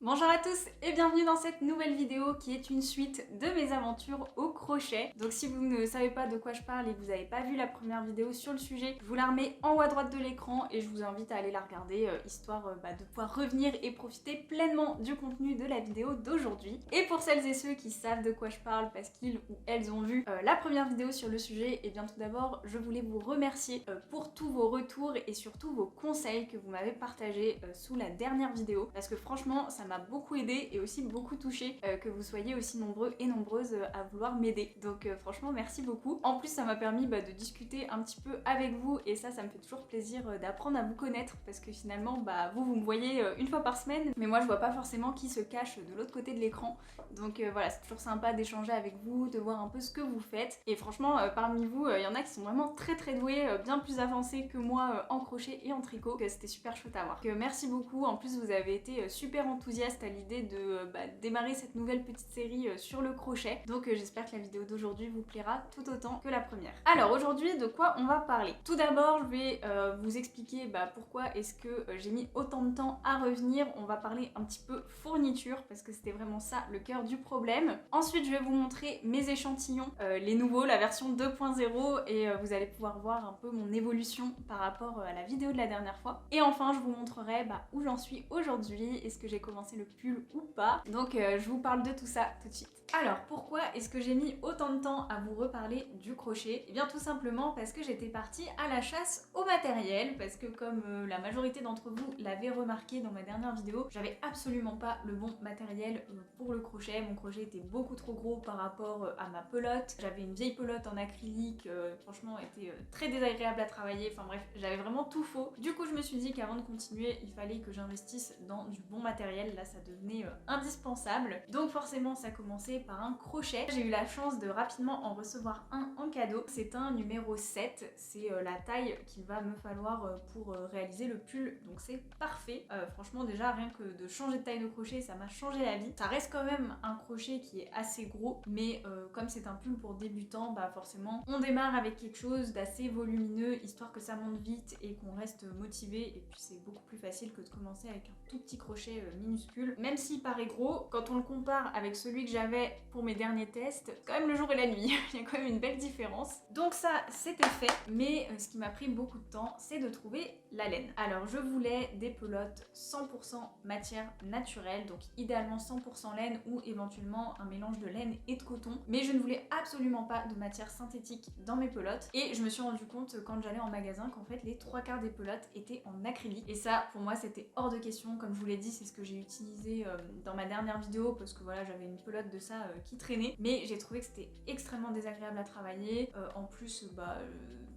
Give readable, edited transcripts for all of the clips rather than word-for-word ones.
Bonjour à tous et bienvenue dans cette nouvelle vidéo qui est une suite de mes aventures au crochet. Donc si vous ne savez pas de quoi je parle et que vous n'avez pas vu la première vidéo sur le sujet, je vous la remets en haut à droite de l'écran et je vous invite à aller la regarder histoire de pouvoir revenir et profiter pleinement du contenu de la vidéo d'aujourd'hui. Et pour celles et ceux qui savent de quoi je parle parce qu'ils ou elles ont vu la première vidéo sur le sujet, et bien tout d'abord je voulais vous remercier pour tous vos retours et surtout vos conseils que vous m'avez partagés sous la dernière vidéo parce que franchement ça m'a beaucoup aidé et aussi beaucoup touché que vous soyez aussi nombreux et nombreuses à vouloir m'aider. Donc franchement merci beaucoup. En plus ça m'a permis de discuter un petit peu avec vous et ça me fait toujours plaisir d'apprendre à vous connaître parce que finalement vous me voyez une fois par semaine mais moi je vois pas forcément qui se cache de l'autre côté de l'écran. Donc voilà, c'est toujours sympa d'échanger avec vous, de voir un peu ce que vous faites et franchement parmi vous il y en a qui sont vraiment très doués, bien plus avancés que moi en crochet et en tricot, que c'était super chouette à voir. Donc merci beaucoup, en plus vous avez été super enthousiastes à l'idée de démarrer cette nouvelle petite série sur le crochet. Donc j'espère que la vidéo d'aujourd'hui vous plaira tout autant que la première. Alors aujourd'hui, de quoi on va parler? Tout d'abord, je vais vous expliquer pourquoi est-ce que j'ai mis autant de temps à revenir. On va parler un petit peu fourniture parce que c'était vraiment ça le cœur du problème. Ensuite, je vais vous montrer mes échantillons, les nouveaux, la version 2.0 et vous allez pouvoir voir un peu mon évolution par rapport à la vidéo de la dernière fois. Et enfin, je vous montrerai où j'en suis aujourd'hui, est-ce que j'ai commencé le pull ou pas. Donc je vous parle de tout ça tout de suite. Alors pourquoi est-ce que j'ai mis autant de temps à vous reparler du crochet? Et bien tout simplement parce que j'étais partie à la chasse au matériel, parce que comme la majorité d'entre vous l'avez remarqué dans ma dernière vidéo, j'avais absolument pas le bon matériel pour le crochet. Mon crochet était beaucoup trop gros par rapport à ma pelote. J'avais une vieille pelote en acrylique, franchement elle était très désagréable à travailler, enfin bref, j'avais vraiment tout faux. Du coup je me suis dit qu'avant de continuer, il fallait que j'investisse dans du bon matériel, là ça devenait indispensable. Donc forcément ça commençait par un crochet. J'ai eu la chance de rapidement en recevoir un en cadeau. C'est un numéro 7, c'est la taille qu'il va me falloir pour réaliser le pull, donc c'est parfait. Franchement déjà rien que de changer de taille de crochet ça m'a changé la vie. Ça reste quand même un crochet qui est assez gros, mais comme c'est un pull pour débutants, forcément on démarre avec quelque chose d'assez volumineux histoire que ça monte vite et qu'on reste motivé, et puis c'est beaucoup plus facile que de commencer avec un tout petit crochet minuscule. Même s'il paraît gros, quand on le compare avec celui que j'avais pour mes derniers tests, c'est quand même le jour et la nuit. Il y a quand même une belle différence. Donc ça, c'était fait, mais ce qui m'a pris beaucoup de temps, c'est de trouver la laine. Alors je voulais des pelotes 100% matière naturelle, donc idéalement 100% laine ou éventuellement un mélange de laine et de coton, mais je ne voulais absolument pas de matière synthétique dans mes pelotes, et je me suis rendu compte quand j'allais en magasin qu'en fait les 3/4 des pelotes étaient en acrylique, et ça pour moi c'était hors de question. Comme je vous l'ai dit, c'est ce que j'ai utilisé dans ma dernière vidéo parce que voilà, j'avais une pelote de ça qui traînait, mais j'ai trouvé que c'était extrêmement désagréable à travailler. En plus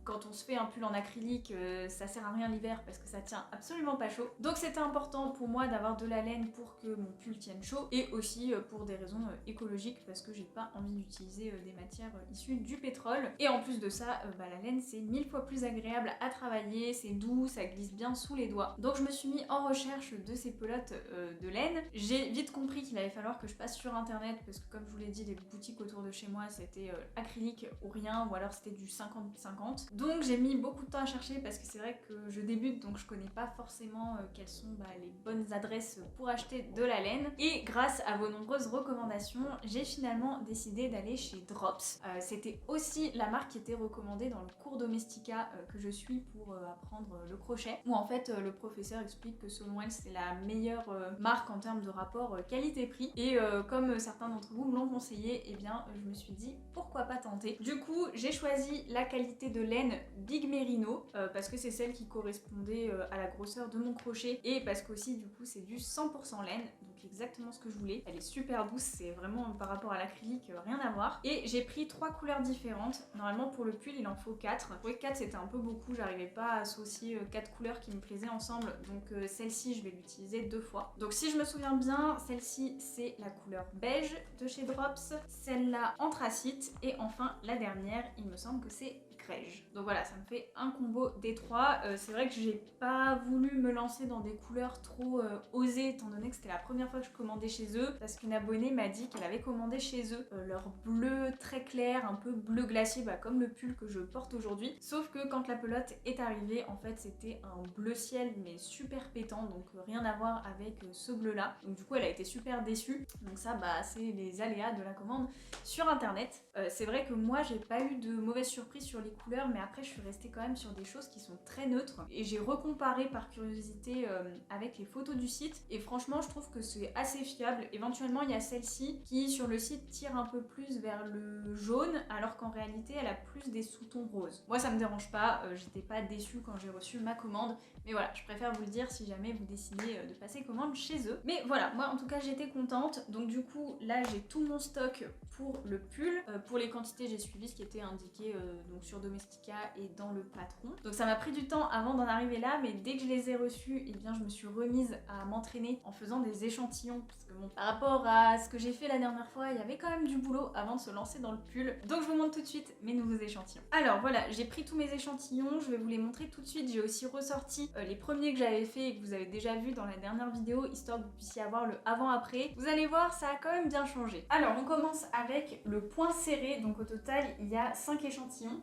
quand on se fait un pull en acrylique, ça sert à rien l'hiver parce que ça tient absolument pas chaud. Donc c'était important pour moi d'avoir de la laine pour que mon pull tienne chaud, et aussi pour des raisons écologiques parce que j'ai pas envie d'utiliser des matières issues du pétrole. Et en plus de ça, la laine c'est 1000 fois plus agréable à travailler, c'est doux, ça glisse bien sous les doigts. Donc je me suis mis en recherche de ces pelotes de laine. J'ai vite compris qu'il allait falloir que je passe sur internet parce que comme je vous l'ai dit, les boutiques autour de chez moi c'était acrylique ou rien, ou alors c'était du 50-50. Donc j'ai mis beaucoup de temps à chercher parce que c'est vrai que je débute, donc je connais pas forcément quelles sont les bonnes adresses pour acheter de la laine. Et grâce à vos nombreuses recommandations, j'ai finalement décidé d'aller chez Drops. C'était aussi la marque qui était recommandée dans le cours Domestika que je suis pour apprendre le crochet, où en fait le professeur explique que selon elle c'est la meilleure marque en termes de rapport qualité-prix, et comme certains d'entre vous me l'ont conseillé, et bien je me suis dit pourquoi pas tenter. Du coup j'ai choisi la qualité de laine Big Merino parce que c'est celle qui correspondait à la grosseur de mon crochet, et parce qu'aussi du coup c'est du 100% laine, donc exactement ce que je voulais. Elle est super douce, c'est vraiment par rapport à l'acrylique rien à voir. Et j'ai pris 3 couleurs différentes. Normalement pour le pull il en faut 4. Je trouvais que 4 c'était un peu beaucoup, j'arrivais pas à associer 4 couleurs qui me plaisaient ensemble, donc celle-ci je vais l'utiliser 2 fois. Donc si je me souviens bien, celle-ci c'est la couleur beige de chez Drops, celle-là anthracite, et enfin la dernière il me semble que c'est crège. Donc voilà, ça me fait un combo des trois. C'est vrai que j'ai pas voulu me lancer dans des couleurs trop osées étant donné que c'était la première fois que je commandais chez eux, parce qu'une abonnée m'a dit qu'elle avait commandé chez eux leur bleu très clair, un peu bleu glacier, comme le pull que je porte aujourd'hui. Sauf que quand la pelote est arrivée, en fait c'était un bleu ciel mais super pétant, donc rien à voir avec ce bleu là. Donc du coup elle a été super déçue. Donc ça c'est les aléas de la commande sur internet. C'est vrai que moi j'ai pas eu de mauvaise surprise sur les couleurs, mais après je suis restée quand même sur des choses qui sont très neutres et j'ai recomparé par curiosité avec les photos du site et franchement je trouve que c'est assez fiable. Éventuellement il y a celle-ci qui sur le site tire un peu plus vers le jaune alors qu'en réalité elle a plus des sous-tons roses. Moi ça me dérange pas, j'étais pas déçue quand j'ai reçu ma commande, mais voilà, je préfère vous le dire si jamais vous décidez de passer commande chez eux. Mais voilà, moi en tout cas j'étais contente. Donc du coup là j'ai tout mon stock pour le pull. Pour les quantités j'ai suivi ce qui était indiqué donc sur Domestika et dans le patron. Donc ça m'a pris du temps avant d'en arriver là, mais dès que je les ai reçus, eh bien je me suis remise à m'entraîner en faisant des échantillons, parce que bon, par rapport à ce que j'ai fait la dernière fois, il y avait quand même du boulot avant de se lancer dans le pull. Donc je vous montre tout de suite mes nouveaux échantillons. Alors voilà, j'ai pris tous mes échantillons, je vais vous les montrer tout de suite. J'ai aussi ressorti les premiers que j'avais fait et que vous avez déjà vu dans la dernière vidéo, histoire que vous puissiez avoir le avant-après. Vous allez voir, ça a quand même bien changé. Alors on commence avec le point serré, donc au total il y a 5 échantillons.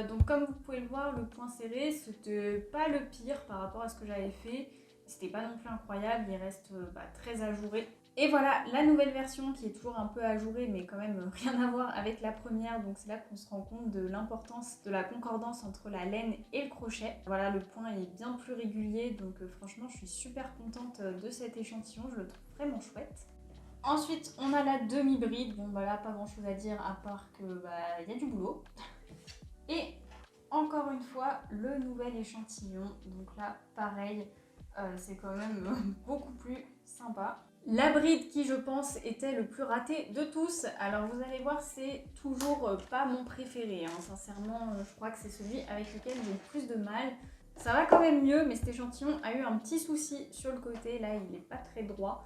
Donc comme vous pouvez le voir, le point serré c'était pas le pire par rapport à ce que j'avais fait, c'était pas non plus incroyable, il reste très ajouré. Et voilà la nouvelle version qui est toujours un peu ajourée mais quand même rien à voir avec la première, donc c'est là qu'on se rend compte de l'importance de la concordance entre la laine et le crochet. Voilà, le point est bien plus régulier, donc franchement je suis super contente de cet échantillon, je le trouve vraiment chouette. Ensuite on a la demi-bride, bon là pas grand chose à dire à part que y a du boulot. Et encore une fois le nouvel échantillon, donc là pareil, c'est quand même beaucoup plus sympa. La bride qui je pense était le plus raté de tous, alors vous allez voir c'est toujours pas mon préféré, hein. Sincèrement je crois que c'est celui avec lequel j'ai le plus de mal. Ça va quand même mieux, mais cet échantillon a eu un petit souci sur le côté, là il n'est pas très droit.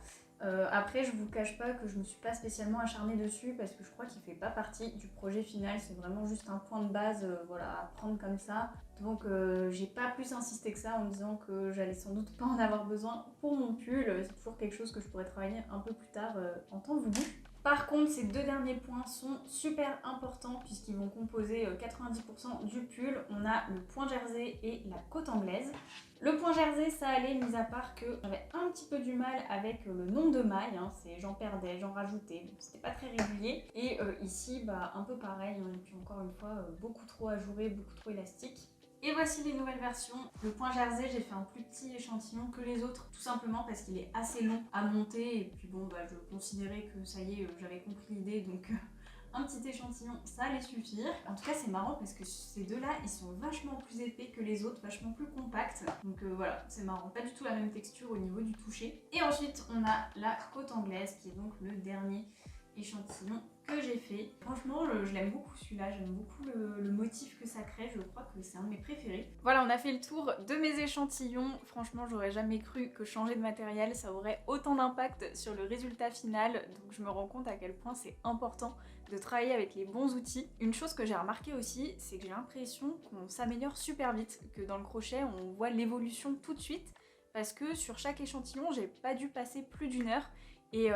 Après je vous cache pas que je me suis pas spécialement acharnée dessus parce que je crois qu'il fait pas partie du projet final, c'est vraiment juste un point de base voilà, à prendre comme ça. Donc j'ai pas plus insisté que ça en me disant que j'allais sans doute pas en avoir besoin pour mon pull, c'est toujours quelque chose que je pourrais travailler un peu plus tard en temps voulu. Par contre, ces deux derniers points sont super importants puisqu'ils vont composer 90% du pull. On a le point jersey et la côte anglaise. Le point jersey, ça allait, mis à part que j'avais un petit peu du mal avec le nombre de mailles, hein. J'en perdais, j'en rajoutais, donc c'était pas très régulier. Et ici, un peu pareil, hein. Et puis encore une fois, beaucoup trop ajouré, beaucoup trop élastique. Et voici les nouvelles versions. Le point jersey, j'ai fait un plus petit échantillon que les autres, tout simplement parce qu'il est assez long à monter. Et puis bon, je considérais que ça y est, j'avais compris l'idée, donc un petit échantillon, ça allait suffire. En tout cas, c'est marrant parce que ces deux-là, ils sont vachement plus épais que les autres, vachement plus compacts. Donc voilà, c'est marrant. Pas du tout la même texture au niveau du toucher. Et ensuite, on a la côte anglaise, qui est donc le dernier échantillon que j'ai fait. Franchement je l'aime beaucoup celui-là, j'aime beaucoup le motif que ça crée, je crois que c'est un de mes préférés. Voilà, on a fait le tour de mes échantillons. Franchement j'aurais jamais cru que changer de matériel ça aurait autant d'impact sur le résultat final, donc je me rends compte à quel point c'est important de travailler avec les bons outils. Une chose que j'ai remarqué aussi, c'est que j'ai l'impression qu'on s'améliore super vite, que dans le crochet on voit l'évolution tout de suite, parce que sur chaque échantillon j'ai pas dû passer plus d'1 heure. Et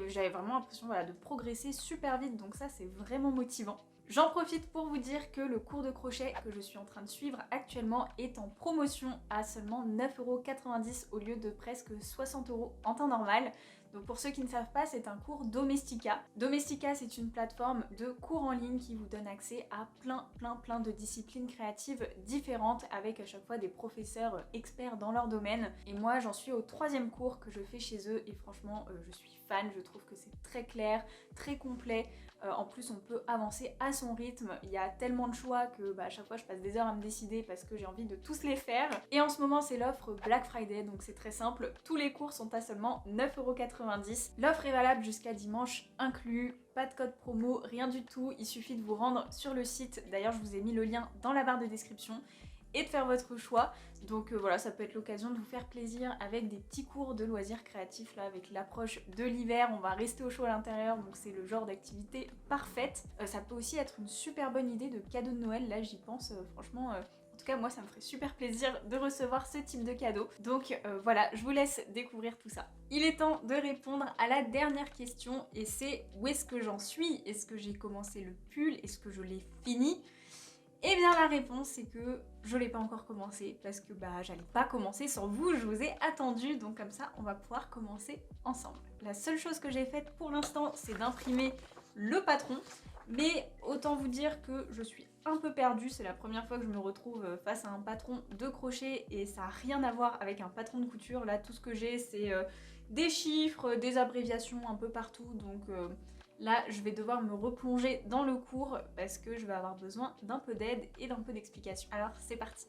j'avais vraiment l'impression de progresser super vite, donc ça c'est vraiment motivant. J'en profite pour vous dire que le cours de crochet que je suis en train de suivre actuellement est en promotion à seulement 9,90 € au lieu de presque 60 € en temps normal. Donc pour ceux qui ne savent pas, c'est un cours Domestika. Domestika, c'est une plateforme de cours en ligne qui vous donne accès à plein de disciplines créatives différentes avec à chaque fois des professeurs experts dans leur domaine. Et moi, j'en suis au 3e cours que je fais chez eux et franchement, je suis fan. Je trouve que c'est très clair, très complet. En plus, on peut avancer à son rythme. Il y a tellement de choix que à chaque fois, je passe des heures à me décider parce que j'ai envie de tous les faire. Et en ce moment, c'est l'offre Black Friday, donc c'est très simple. Tous les cours sont à seulement 9,90 €. L'offre est valable jusqu'à dimanche inclus. Pas de code promo, rien du tout. Il suffit de vous rendre sur le site. D'ailleurs, je vous ai mis le lien dans la barre de description. et de faire votre choix. Donc voilà, ça peut être l'occasion de vous faire plaisir avec des petits cours de loisirs créatifs là, avec l'approche de l'hiver, on va rester au chaud à l'intérieur, donc c'est le genre d'activité parfaite. Ça peut aussi être une super bonne idée de cadeau de Noël, là j'y pense franchement. En tout cas, moi, ça me ferait super plaisir de recevoir ce type de cadeau. Donc voilà, je vous laisse découvrir tout ça. Il est temps de répondre à la dernière question et c'est où est-ce que j'en suis? Est-ce que j'ai commencé le pull? Est-ce que je l'ai fini? Eh bien la réponse c'est que je l'ai pas encore commencé parce que j'allais pas commencer sans vous, je vous ai attendu, donc comme ça on va pouvoir commencer ensemble. La seule chose que j'ai faite pour l'instant c'est d'imprimer le patron, mais autant vous dire que je suis un peu perdue, c'est la première fois que je me retrouve face à un patron de crochet et ça n'a rien à voir avec un patron de couture. Là tout ce que j'ai c'est des chiffres, des abréviations un peu partout, donc là, je vais devoir me replonger dans le cours parce que je vais avoir besoin d'un peu d'aide et d'un peu d'explication. Alors, c'est parti!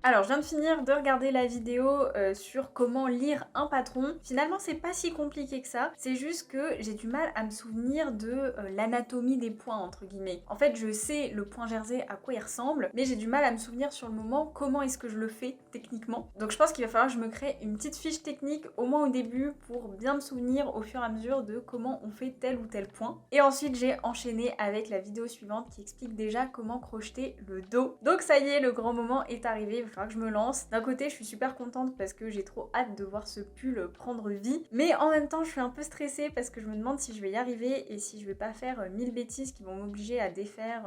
Alors, je viens de finir de regarder la vidéo sur comment lire un patron. Finalement, c'est pas si compliqué que ça. C'est juste que j'ai du mal à me souvenir de l'anatomie des points, entre guillemets. En fait, je sais le point jersey à quoi il ressemble, mais j'ai du mal à me souvenir sur le moment comment est-ce que je le fais techniquement. Donc, je pense qu'il va falloir que je me crée une petite fiche technique, au moins au début, pour bien me souvenir au fur et à mesure de comment on fait tel ou tel point. Et ensuite, j'ai enchaîné avec la vidéo suivante qui explique déjà comment crocheter le dos. Donc, ça y est, le grand moment est arrivé. Falloir que je me lance. D'un côté, je suis super contente parce que j'ai trop hâte de voir ce pull prendre vie. Mais en même temps, je suis un peu stressée parce que je me demande si je vais y arriver et si je vais pas faire 1000 bêtises qui vont m'obliger à défaire.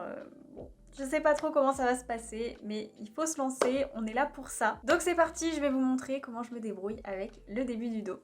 Bon. Je sais pas trop comment ça va se passer, mais il faut se lancer, on est là pour ça. Donc c'est parti, je vais vous montrer comment je me débrouille avec le début du dos.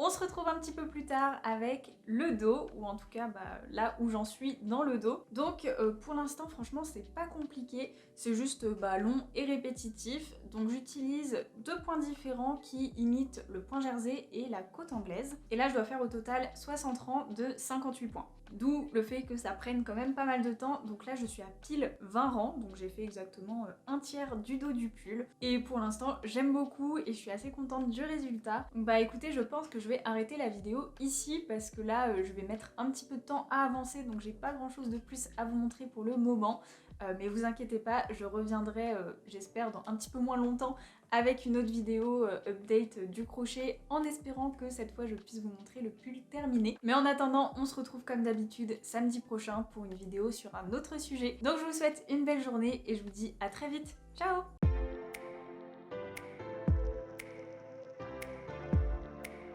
On se retrouve un petit peu plus tard avec le dos, ou en tout cas là où j'en suis dans le dos. Donc pour l'instant franchement c'est pas compliqué, c'est juste long et répétitif. Donc j'utilise deux points différents qui imitent le point jersey et la côte anglaise. Et là je dois faire au total 60 rangs de 58 points. D'où le fait que ça prenne quand même pas mal de temps. Donc là je suis à pile 20 rangs, donc j'ai fait exactement un tiers du dos du pull. Et pour l'instant j'aime beaucoup et je suis assez contente du résultat. Bah écoutez, je pense que je vais arrêter la vidéo ici parce que là je vais mettre un petit peu de temps à avancer, donc j'ai pas grand chose de plus à vous montrer pour le moment. Mais vous inquiétez pas, je reviendrai j'espère dans un petit peu moins longtemps avec une autre vidéo update du crochet en espérant que cette fois je puisse vous montrer le pull terminé. Mais en attendant, on se retrouve comme d'habitude samedi prochain pour une vidéo sur un autre sujet. Donc je vous souhaite une belle journée et je vous dis à très vite. Ciao!